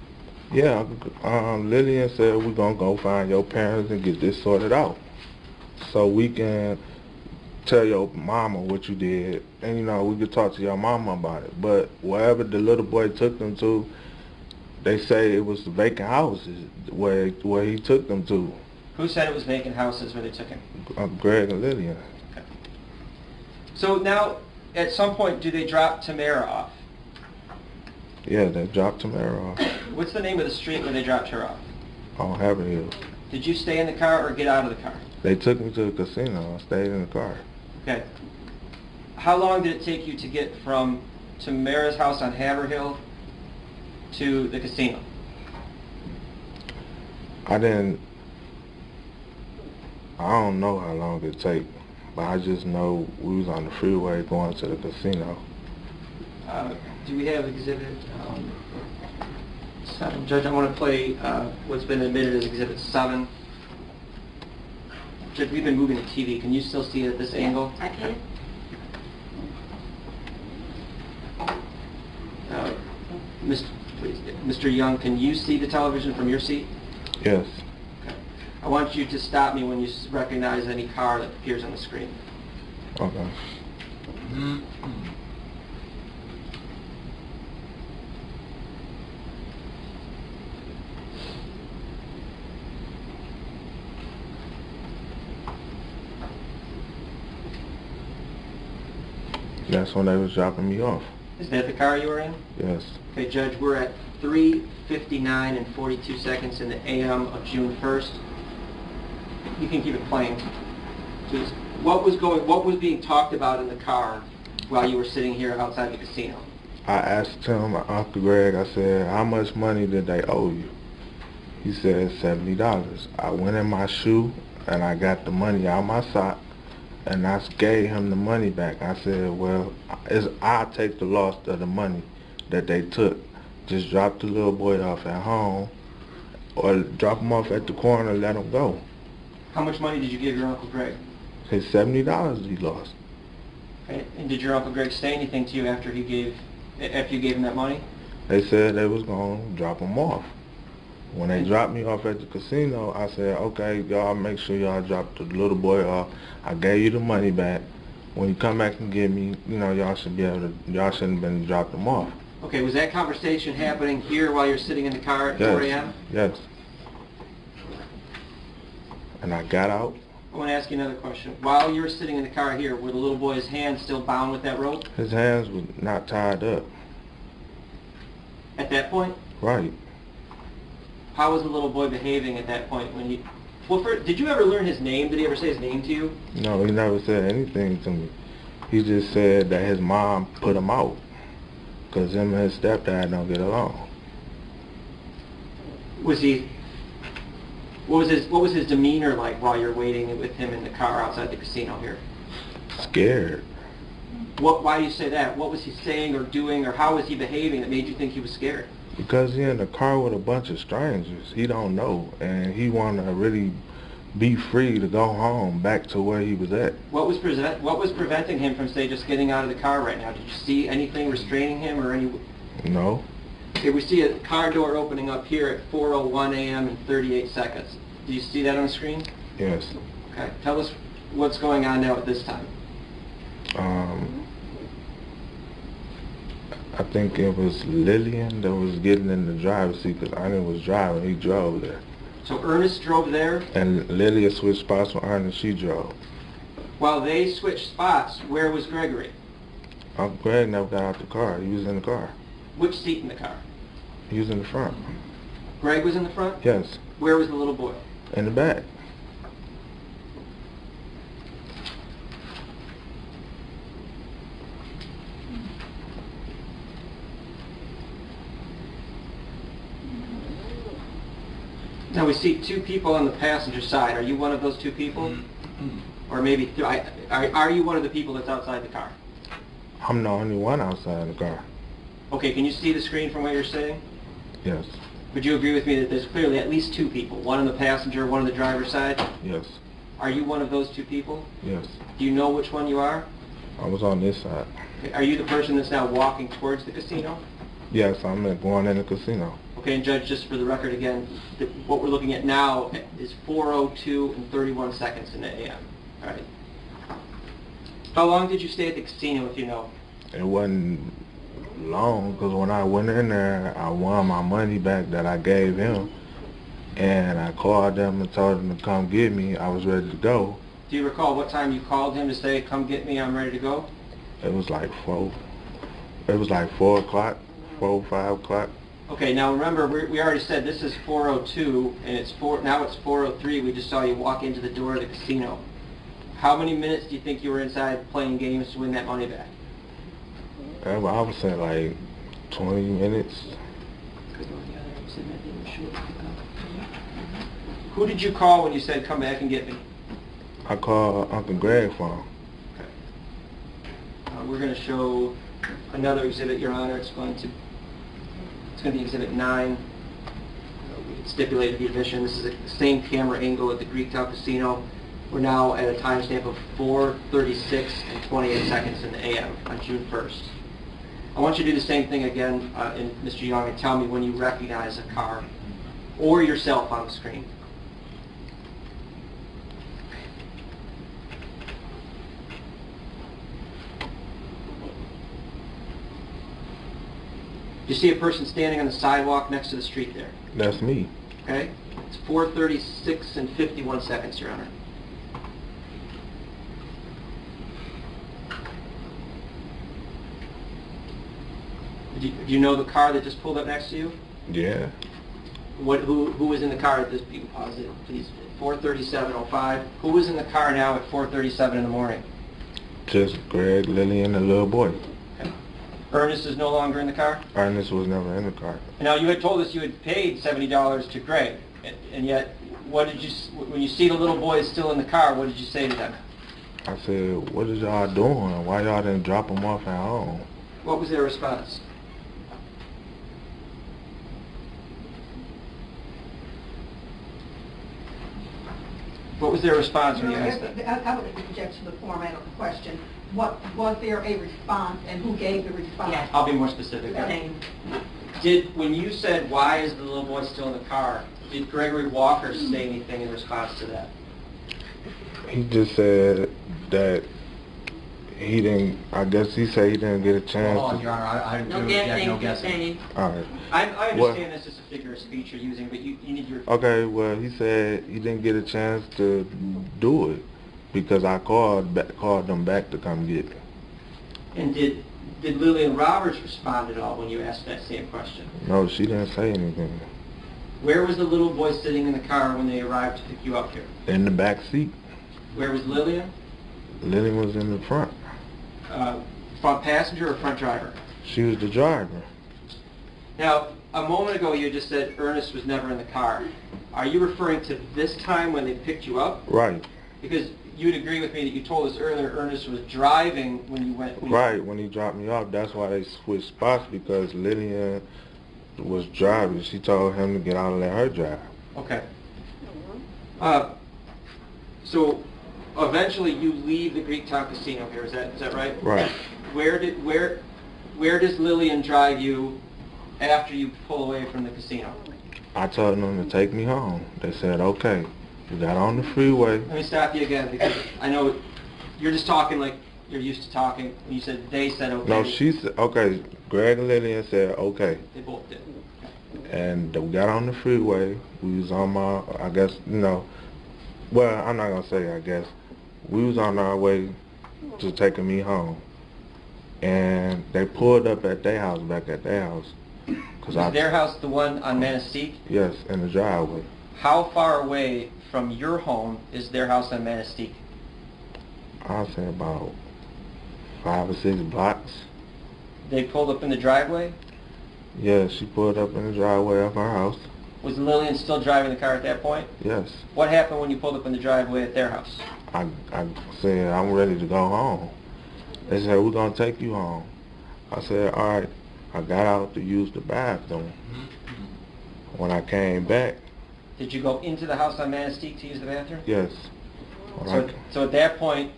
Yeah, Lillian said we're going to go find your parents and get this sorted out, so we can tell your mama what you did, and we could talk to your mama about it. But wherever the little boy took them to, they say it was vacant houses where he took them to. Who said it was vacant houses where they took him? Greg and Lillian. Okay. So now, at some point, do they drop Tamara off? Yeah, they dropped Tamara off. What's the name of the street where they dropped her off? On Haverhill. Did you stay in the car or get out of the car? They took me to the casino. I stayed in the car. Okay. How long did it take you to get from Tamara's house on Haverhill to the casino? I don't know how long it take, but I just know we was on the freeway going to the casino. Do we have Exhibit 7? Judge, I want to play what's been admitted as Exhibit 7. Judge, we've been moving the TV. Can you still see it at this angle? I can. Mr. Young, can you see the television from your seat? Yes. Okay. I want you to stop me when you recognize any car that appears on the screen. Okay. That's when they was dropping me off. Is that the car you were in? Yes. Okay, Judge, we're at 3:59 and 42 seconds in the AM of June 1st. You can keep it playing. Please. What was being talked about in the car while you were sitting here outside the casino? I asked him, Uncle Greg, I said, how much money did they owe you? He said $70. I went in my shoe and I got the money out of my sock and I gave him the money back. I said, well, I'll take the loss of the money that they took. Just drop the little boy off at home or drop him off at the corner and let him go. How much money did you give your Uncle Greg? His $70 he lost. Okay. And did your Uncle Greg say anything to you after you gave him that money? They said they was going to drop him off. When they dropped me off at the casino, I said, okay, y'all make sure y'all drop the little boy off. I gave you the money back. When you come back and get me, you know, y'all shouldn't have been dropped him off. Okay, was that conversation happening here while you're sitting in the car at 4 a.m.? Yes. And I got out. I want to ask you another question. While you were sitting in the car here, were the little boy's hands still bound with that rope? His hands were not tied up. At that point? Right. How was the little boy behaving at that point when he... Well, did you ever learn his name? Did he ever say his name to you? No, he never said anything to me. He just said that his mom put him out because him and his stepdad don't get along. Was he... What was his demeanor like while you're waiting with him in the car outside the casino here? Scared. Why do you say that? What was he saying or doing, or how was he behaving that made you think he was scared? Because he in the car with a bunch of strangers he don't know, and he want to really be free to go home back to where he was at. What was preventing him from, say, just getting out of the car right now? Did you see anything restraining him or any... No. Okay, we see a car door opening up here at 4:01 a.m. and 38 seconds. Do you see that on the screen? Yes. Okay, tell us what's going on now at this time. I think it was Lillian that was getting in the driver's seat because Ernest was driving. He drove there. So Ernest drove there? And Lillian switched spots with Ernest. She drove. While they switched spots, where was Gregory? Uncle Greg never got out the car. He was in the car. Which seat in the car? He was in the front. Greg was in the front? Yes. Where was the little boy? In the back. Now we see two people on the passenger side. Are you one of those two people? Or maybe, are you one of the people that's outside the car? I'm the only one outside the car. Okay, can you see the screen from where you're sitting? Yes. Would you agree with me that there's clearly at least two people, one on the passenger, one on the driver's side? Yes. Are you one of those two people? Yes. Do you know which one you are? I was on this side. Okay, are you the person that's now walking towards the casino? Yes, I'm going in the casino. Okay, and Judge, just for the record again, what we're looking at now is 4:02 and 31 seconds in the AM. All right. How long did you stay at the casino, if you know? It wasn't long because when I went in there, I won my money back that I gave him, and I called them and told them to come get me. I was ready to go. Do you recall what time you called him to say, "Come get me, I'm ready to go"? It was like 4. It was like 4 o'clock, 4, 5 o'clock. Okay, now remember, we already said this is 4:02, and now it's 4:03. We just saw you walk into the door of the casino. How many minutes do you think you were inside playing games to win that money back? I would say like 20 minutes. Who did you call when you said, "Come back and get me"? I called Uncle Greg phone. Okay. We're going to show another exhibit, Your Honor. It's going to be Exhibit 9. We stipulated the admission. This is the same camera angle at the Greektown Casino. We're now at a timestamp of 4:36 and 28 seconds in the AM on June 1st. I want you to do the same thing again, Mr. Young, and tell me when you recognize a car or yourself on the screen. You see a person standing on the sidewalk next to the street there. That's me. Okay? It's 4:36 and 51 seconds, Your Honor. Do you know the car that just pulled up next to you? Yeah. Who was in the car at this, you can pause it, please, 4:37:05. Who was in the car now at 4:37 in the morning? Just Greg, Lillian, and the little boy. Okay. Ernest is no longer in the car? Ernest was never in the car. Now, you had told us you had paid $70 to Greg, and yet, what did you, when you see the little boy is still in the car, what did you say to them? I said, what is y'all doing? Why y'all didn't drop him off at home? What was their response? What was their response when you asked them? I would object to the format of the question. What, was there a response, and who gave the response? Yes. I'll be more specific. When you said, why is the little boy still in the car, did Gregory Walker say anything in response to that? He just said that he didn't, I guess he said he didn't get a chance Hold on, to... Your Honor, I No do guessing, no no guessing. All right. I understand this is a figure of speech you're using, but you need your... Okay, well, he said he didn't get a chance to do it because I called them back to come get me. And did Lillian Roberts respond at all when you asked that same question? No, she didn't say anything. Where was the little boy sitting in the car when they arrived to pick you up here? In the back seat. Where was Lillian? Lillian was in the front. Front passenger or front driver? She was the driver. Now, a moment ago you just said Ernest was never in the car. Are you referring to this time when they picked you up? Right. Because you'd agree with me that you told us earlier Ernest was driving when you went... Right, when he dropped me off, that's why they switched spots, because Lillian was driving. She told him to get out and let her drive. Okay. So eventually you leave the Greektown Casino here, is that right? Right. Where does Lillian drive you after you pull away from the casino? I told them to take me home. They said, okay. We got on the freeway. Let me stop you again, because I know you're just talking like you're used to talking. You said they said okay. No, she said, okay. Greg and Lillian said, okay. They both did. And we got on the freeway. We was on my, I guess, well, I'm not going to say I guess. We was on our way to taking me home. And they pulled up at their house, back at their house. Was their house the one on Manistee? Yes, in the driveway. How far away from your home is their house on Manistee? I'll say about 5 or 6 blocks. They pulled up in the driveway? Yeah, she pulled up in the driveway of her house. Was Lillian still driving the car at that point? Yes. What happened when you pulled up in the driveway at their house? I said, I'm ready to go home. They said, we're going to take you home. I said, all right. I got out to use the bathroom. When I came back... Did you go into the house on Manistee to use the bathroom? Yes. So at that point,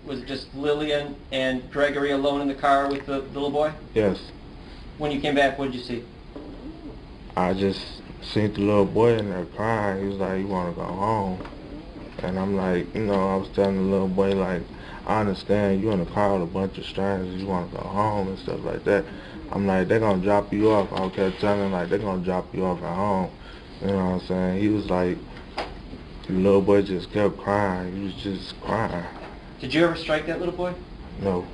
was it just Lillian and Gregory alone in the car with the little boy? Yes. When you came back, what did you see? I just seen the little boy in there crying. He was like, you want to go home? And I'm like, I was telling the little boy, like, I understand you're in the car with a bunch of strangers, you want to go home and stuff like that. I'm like, they're going to drop you off. I kept telling him, like, they're going to drop you off at home. You know what I'm saying? He was like, the little boy just kept crying. He was just crying. Did you ever strike that little boy? No.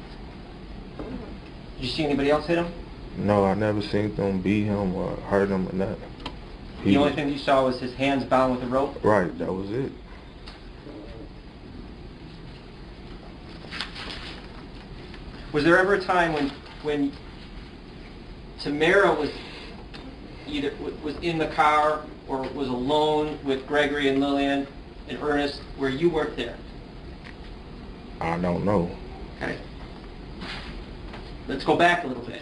Did you see anybody else hit him? No, I never seen them beat him or hurt him or nothing. The only thing you saw was his hands bound with a rope? Right, that was it. Was there ever a time when Tamara was either was in the car or was alone with Gregory and Lillian and Ernest where you weren't there? I don't know. Okay. Let's go back a little bit.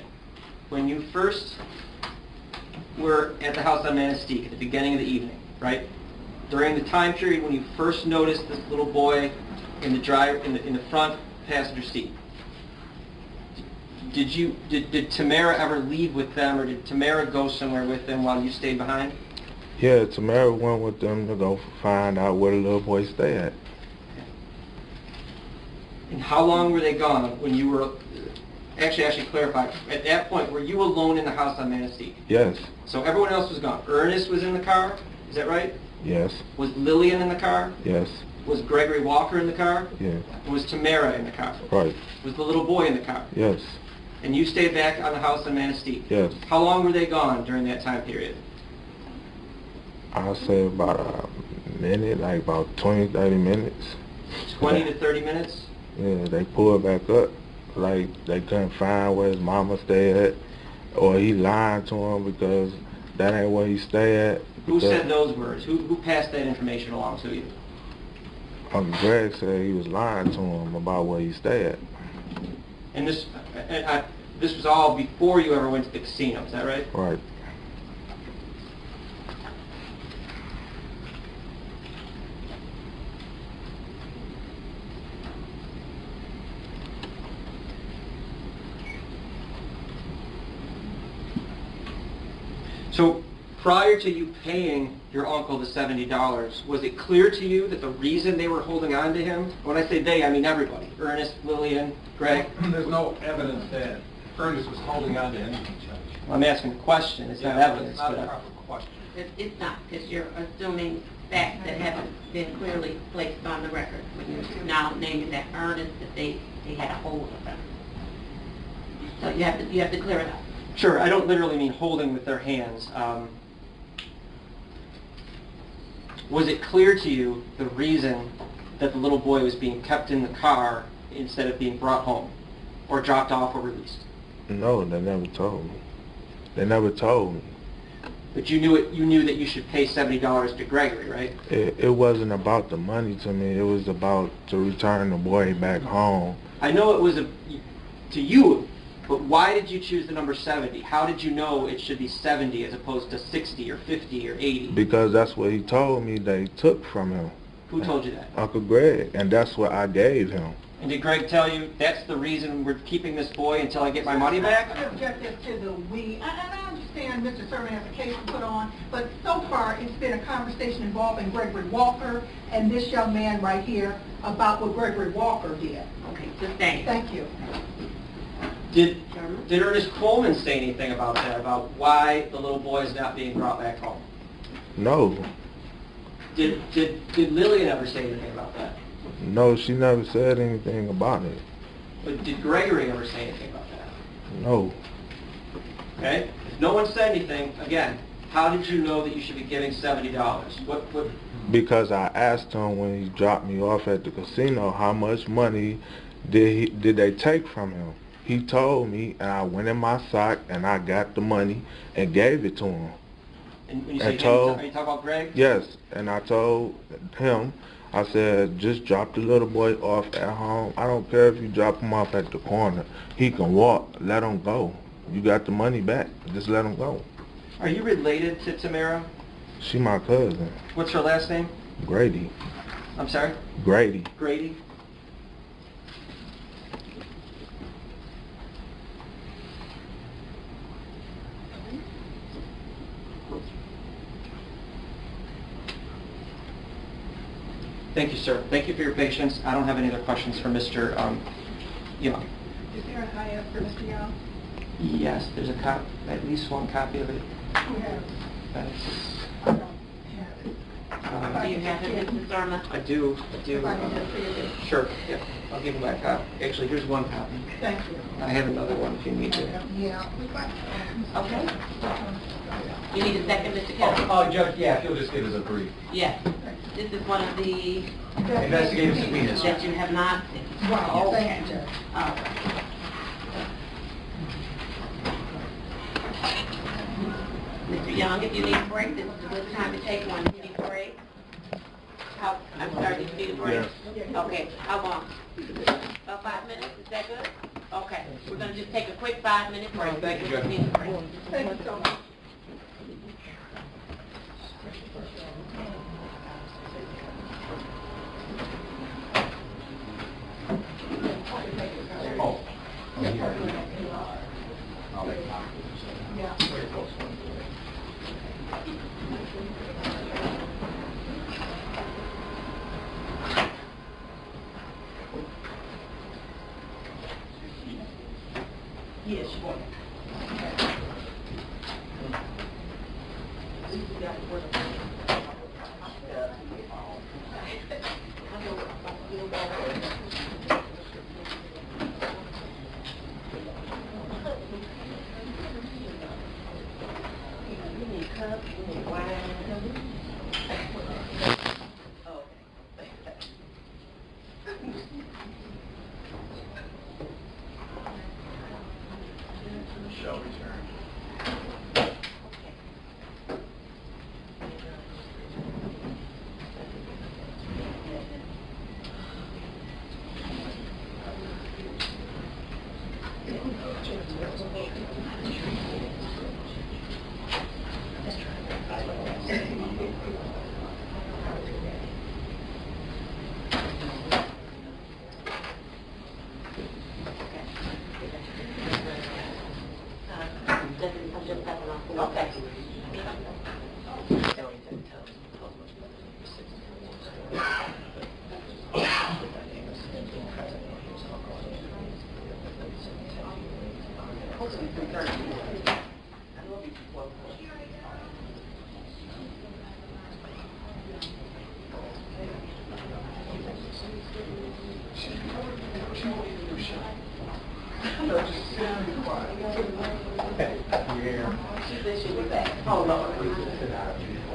When you first were at the house on Manistee at the beginning of the evening, right? During the time period when you first noticed this little boy in the front passenger seat, did Tamara ever leave with them, or did Tamara go somewhere with them while you stayed behind? Yeah, Tamara went with them to go find out where the little boy stayed at. And how long were they gone when you were... Actually, I should clarify. At that point, were you alone in the house on Manistee? Yes. So everyone else was gone. Ernest was in the car? Is that right? Yes. Was Lillian in the car? Yes. Was Gregory Walker in the car? Yeah. And was Tamara in the car? Right. Was the little boy in the car? Yes. And you stayed back on the house in Manistee? Yes. How long were they gone during that time period? I'll say about a minute, like about 20, 30 minutes. 20 to 30 minutes? Yeah, they pulled back up, like they couldn't find where his mama stayed at, or he lied to him because that ain't where he stayed at. Who said those words? Who passed that information along to you? Greg said he was lying to him about where he stayed at. And this was all before you ever went to the casino, is that right? Right. So prior to you paying your uncle the $70, was it clear to you that the reason they were holding on to him, when I say they, I mean everybody, Ernest, Lillian, Greg? There's no evidence that Ernest was holding on to anything, Judge. I'm asking a question, it's not evidence. It's not but a proper question. It's not, because you're assuming facts that haven't been clearly placed on the record. When you're now naming that Ernest, that they had a hold of him. So you have to clear it up. Sure, I don't literally mean holding with their hands. Was it clear to you the reason that the little boy was being kept in the car instead of being brought home or dropped off or released? No, they never told me. They never told me. But you knew it. You knew that you should pay $70 to Gregory, right? It wasn't about the money to me. It was about to return the boy back home. I know it was to you, but why did you choose the number 70? How did you know it should be 70 as opposed to 60 or 50 or 80? Because that's what he told me they took from him. Who told you that? Uncle Greg, and that's what I gave him. And did Greg tell you that's the reason we're keeping this boy until I get my money back? I object to the we. And I understand Mr. Sermon has a case to put on, but so far it's been a conversation involving Gregory Walker and this young man right here about what Gregory Walker did. Okay, sustained. Thank you. Did Ernest Coleman say anything about that, about why the little boy is not being brought back home? No. Did Lillian ever say anything about that? No, she never said anything about it. But did Gregory ever say anything about that? No. Okay? If no one said anything, again, how did you know that you should be giving $70? What? Because I asked him when he dropped me off at the casino how much money did they take from him. He told me, and I went in my sock and I got the money and gave it to him. And when you say him, are you talking about Greg? Yes, and I told him, I said, just drop the little boy off at home. I don't care if you drop him off at the corner. He can walk. Let him go. You got the money back. Just let him go. Are you related to Tamara? She my cousin. What's her last name? Grady. I'm sorry? Grady. Grady? Thank you, sir. Thank you for your patience. I don't have any other questions for Mr. Young. Is there an IS for Mr. Young? Yes, there's at least one copy of it. Who has it? That's, I don't have it. Do you have it, Mrs. Zerma? I do. If I can just see it. Sure, yeah. I'll give you my copy. Actually, here's one copy. Thank you. I have another one if you need it. Yeah. Okay. You need a second, Mr. Kelly? Oh, Judge, yeah, if you'll just give us a brief. Yes. This is one of the Investigative subpoenas. that you have not seen. Wow, Okay. thank you, Judge. All right. Mr. Young, if you need a break, this is a good time to take one. You need a break? I'm sorry, did you need a break? Okay, how long? About 5 minutes, is that good? Okay, we're gonna just take a quick 5-minute break. Thank you, Judge. Need a break. Thank you so much. Oh. Yes, sure. Shall return. Okay. Hold on.